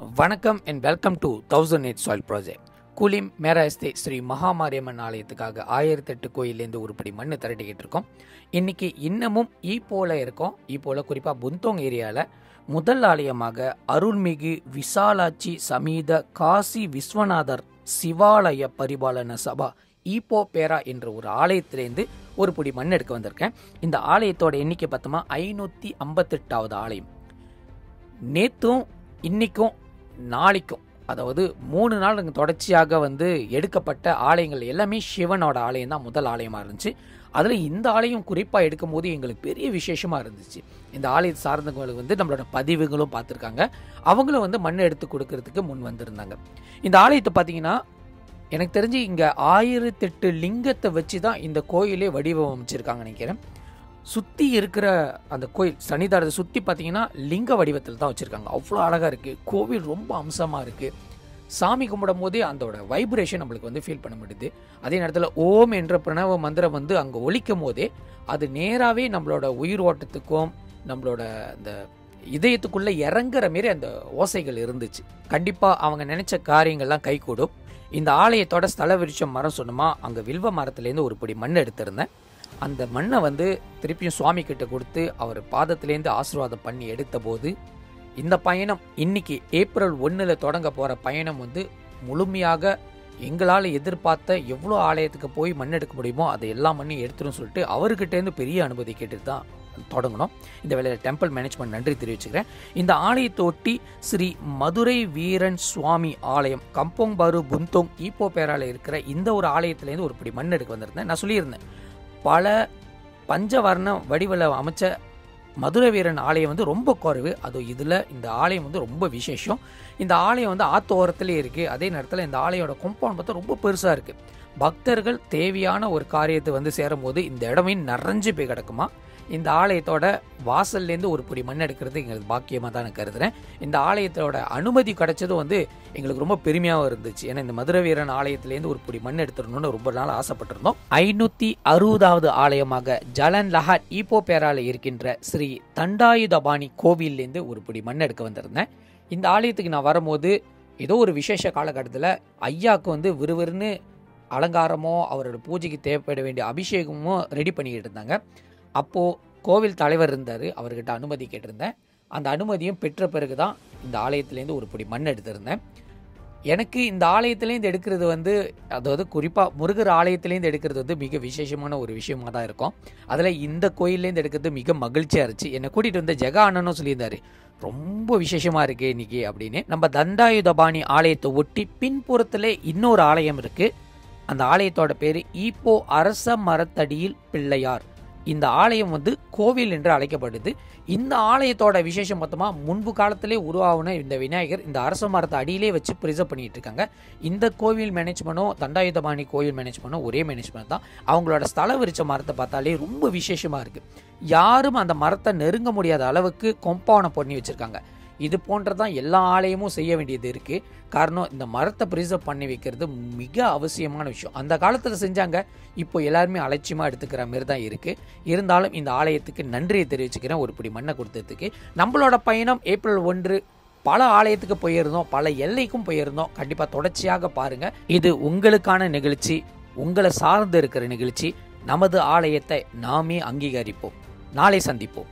வணக்கம் and welcome to 1008 soil project. Kulim மேராஸ்தே ஸ்ரீ மகாமாரியம்மன் ஆலயத்துக்காக 1008 கோயிலேருந்து உருப்படி மண் திரட்டிக்கிட்டு இருக்கோம். இன்னைக்கு இன்னமும் ஈப்போல இருக்கோம். ஈப்போல குறிப்பாக புந்தோங் ஏரியாவில் முதல் ஆலயமாக அருள்மிகு விசாலாட்சி சமீத காசி விஸ்வநாதர் சிவாலய பரிபாலன சபா ஈப்போ பேரா என்ற ஒரு ஆலயத்திலேருந்து ஒரு பிடி மண் எடுக்க வந்திருக்கேன். இந்த ஆலயத்தோட எண்ணிக்கை பார்த்தோமா 558வது ஆலயம். நேற்றும் இன்னைக்கும் நாளைக்கும், அதாவது 3 நாள் தொடர்ச்சியாக எடுக்கப்பட்ட ஆலயங்கள் எல்லாமே சிவனோட ஆலயம் தான் முதல் ஆலயமாக இருந்துச்சு. அதில் இந்த ஆலயம் குறிப்பாக எடுக்கும் போது எங்களுக்கு பெரிய விசேஷமாக இருந்துச்சு. இந்த ஆலயத்தை சார்ந்தவங்களுக்கு நம்மளோட பதிவுகளும் பார்த்துருக்காங்க. அவங்களும் மண் எடுத்து கொடுக்கறதுக்கு முன் வந்திருந்தாங்க. இந்த ஆலயத்தை பார்த்தீங்கன்னா எனக்கு தெரிஞ்சு இங்கே 1008 லிங்கத்தை வச்சு தான் இந்த கோயிலே வடிவமைச்சிருக்காங்க நினைக்கிறேன். சுற்றி இருக்கிற அந்த கோயில் சன்னிதானத்தை சுற்றி பார்த்தீங்கன்னா லிங்க வடிவத்தில் தான் வச்சுருக்காங்க. அவ்வளோ அழகாக இருக்குது. கோவில் ரொம்ப அம்சமாக இருக்குது. சாமி கும்பிடும் போதே அதோட வைப்ரேஷன் நம்மளுக்கு ஃபீல் பண்ண முடியுது. அதே நேரத்தில் ஓம் என்ற பிரணவ மந்திரம் அங்கே ஒலிக்கும் போதே அது நேராகவே நம்மளோட உயிர் ஓட்டத்துக்கும் நம்மளோட அந்த இதயத்துக்குள்ளே இறங்குற மாரி அந்த ஓசைகள் இருந்துச்சு. கண்டிப்பாக அவங்க நினச்ச காரியங்கள்லாம் கைகூடும். இந்த ஆலயத்தோட ஸ்தல விருட்சம் மரம் சொன்னோமா, அங்கே வில்வ மரத்துலேருந்து ஒரு பிடி மண் எடுத்திருந்தேன். அந்த மண்ணை திருப்பியும் சுவாமி கிட்ட கொடுத்து அவர் பாதத்திலேருந்து ஆசீர்வாதம் பண்ணி எடுத்த போது இந்த பயணம் இன்னைக்கு ஏப்ரல் 1 தொடங்க போகிற பயணம் முழுமையாக எங்களால் எதிர்பார்த்த எவ்வளோ ஆலயத்துக்கு போய் மண் எடுக்க முடியுமோ அதை எல்லா மண்ணையும் எடுத்துரும் சொல்லிட்டு அவர்கிட்டேருந்து பெரிய அனுமதி கேட்டு தான் தொடங்கணும். இந்த வேலையில் டெம்பிள் மேனேஜ்மெண்ட் நன்றி தெரிவிச்சுக்கிறேன். இந்த ஆலயத்தை ஒட்டி ஸ்ரீ மதுரை வீரன் சுவாமி ஆலயம் கம்போங் பாரு புந்தோங் ஈப்போ பேரால இருக்கிற இந்த ஒரு ஆலயத்திலேருந்து ஒரு பிடி மண் எடுக்க வந்திருந்தேன். நான் சொல்லியிருந்தேன், பல பஞ்சவர்ண வடிவில் அமைச்ச மதுரை வீரன் ஆலயம் ரொம்ப குறைவு. அது இதில் இந்த ஆலயம் ரொம்ப விசேஷம். இந்த ஆலயம் ஆத்தோரத்திலே இருக்குது. அதே நேரத்தில் இந்த ஆலயோட காம்பவுண்ட் பார்த்தா ரொம்ப பெருசாக இருக்குது. பக்தர்கள் தேவையான ஒரு காரியத்தை சேரும் போது இந்த இடமே நிறைஞ்சு போய் கிடக்குமா. இந்த ஆலயத்தோட வாசல்லேருந்து ஒரு பிடி மண் எடுக்கிறது எங்களுக்கு பாக்கியமாக தான் நான் கருதுகிறேன். இந்த ஆலயத்தோட அனுமதி கிடைச்சதும் எங்களுக்கு ரொம்ப பெருமையாகவும் இருந்துச்சு. ஏன்னா இந்த மதுரை வீரன் ஆலயத்திலேருந்து ஒரு பிடி மண் எடுத்துடணும்னு ரொம்ப நாள் ஆசைப்பட்டிருந்தோம். 560வது ஆலயமாக ஜலன் லஹாட் ஈப்போ பேரால இருக்கின்ற ஸ்ரீ தண்டாயுதபாணி கோவில்லேருந்து ஒரு பிடி மண் எடுக்க வந்திருந்தேன். இந்த ஆலயத்துக்கு நான் வரும்போது ஏதோ ஒரு விசேஷ காலகட்டத்தில் ஐயாவுக்கு விறுவிறுன்னு அலங்காரமோ அவரோட பூஜைக்கு தேவைப்பட வேண்டிய அபிஷேகமோ ரெடி பண்ணிக்கிட்டு இருந்தாங்க. அப்போது கோவில் தலைவர் இருந்தார். அவர்கிட்ட அனுமதி கேட்டிருந்தேன். அந்த அனுமதியும் பெற்ற பிறகு தான் இந்த ஆலயத்துலேருந்து ஒரு பிடி மண் எடுத்திருந்தேன். எனக்கு இந்த ஆலயத்துலேருந்து எடுக்கிறது அதாவது குறிப்பாக முருகர் ஆலயத்துலேருந்து எடுக்கிறது மிக விசேஷமான ஒரு விஷயமாக தான் இருக்கும். அதில் இந்த கோயிலேருந்து எடுக்கிறது மிக மகிழ்ச்சியாக இருந்துச்சு. என்னை கூட்டிகிட்டு வந்த ஜெகா அண்ணனும் சொல்லியிருந்தார், ரொம்ப விசேஷமாக இருக்குது இன்னைக்கு அப்படின்னு. நம்ம தண்டாயுதபாணி ஆலயத்தை ஒட்டி பின்புறத்தில் இன்னொரு ஆலயம் இருக்குது. அந்த ஆலயத்தோட பேர் ஈப்போ அரச மரத்தடியில் பிள்ளையார். இந்த ஆலயம் கோவில் என்று அழைக்கப்படுது. இந்த ஆலயத்தோட விசேஷம் மொத்தமா முன்பு காலத்திலே உருவான இந்த விநாயகர் இந்த அரச மரத்தை அடியிலே வச்சு ப்ரிசர்வ் பண்ணிட்டு இருக்காங்க. இந்த கோவில் மேனேஜ்மெண்ட்டும் தண்டாயுதபாணி கோவில் மேனேஜ்மெண்ட்டும் ஒரே மேனேஜ்மெண்ட் தான். அவங்களோட ஸ்தல விருட்ச மரத்தை பார்த்தாலே ரொம்ப விசேஷமா இருக்கு. யாரும் அந்த மரத்தை நெருங்க முடியாத அளவுக்கு காம்பவுண்ட் பண்ணி வச்சிருக்காங்க. இது போன்றதான் எல்லா ஆலயமும் செய்ய வேண்டியது இருக்குது. காரணம், இந்த மரத்தை ப்ரிசர்வ் பண்ணி வைக்கிறது மிக அவசியமான விஷயம். அந்த காலத்தில் செஞ்சாங்க, இப்போ எல்லாருமே அலட்சியமாக எடுத்துக்கிற மாதிரி தான் இருக்குது. இருந்தாலும் இந்த ஆலயத்துக்கு நன்றியை தெரிவிச்சுக்கிறேன் ஒரு பிடி மண்ணை கொடுத்ததுக்கு. நம்மளோட பயணம் ஏப்ரல் 1 பல ஆலயத்துக்கு போயிருந்தோம், பல எல்லைக்கும் போயிருந்தோம். கண்டிப்பாக தொடர்ச்சியாக பாருங்கள். இது உங்களுக்கான நிகழ்ச்சி, உங்களை சார்ந்து இருக்கிற நிகழ்ச்சி. நமது ஆலயத்தை நாமே அங்கீகரிப்போம். நாளை சந்திப்போம்.